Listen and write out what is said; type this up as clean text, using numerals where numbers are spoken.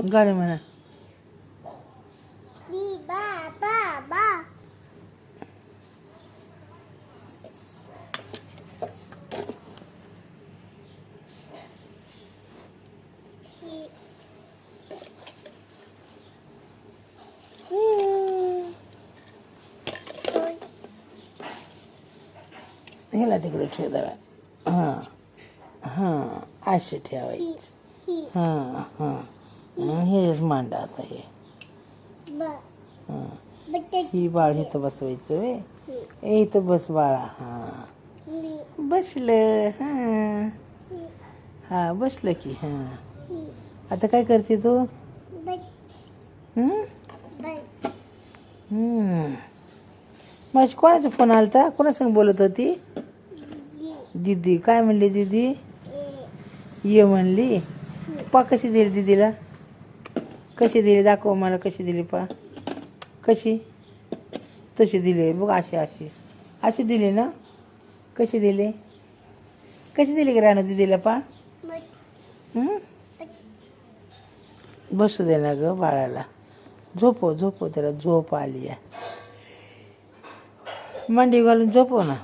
गाडी म्हणा. ह्याला तिकडे ठेव जरा. हां हां असे ठेवायचे. हां हां हेच मांडा आता हे. हां ही बाळ इथं बसवायचं वे. इथं बस बाळा. हां बसलं. हां हां बसलं की. हां आता काय करते तू? माझी कोणाचा फोन आलता? कोणासंग बोलत होती? दीदी. काय म्हणली दीदी? ये म्हणली. पा कशी दिली दीदीला? कशी दिली दाखव मला. कशी दिली पा? कशी? तशी दिली बघ. अशी अशी अशी दिली ना? कशी दिली? कशी दिली का रानू दीदीला पा? बसू दे ना ग बाळाला. झोपव झोपव त्याला. झोप आली आहे. मांडी घालून झोपव ना.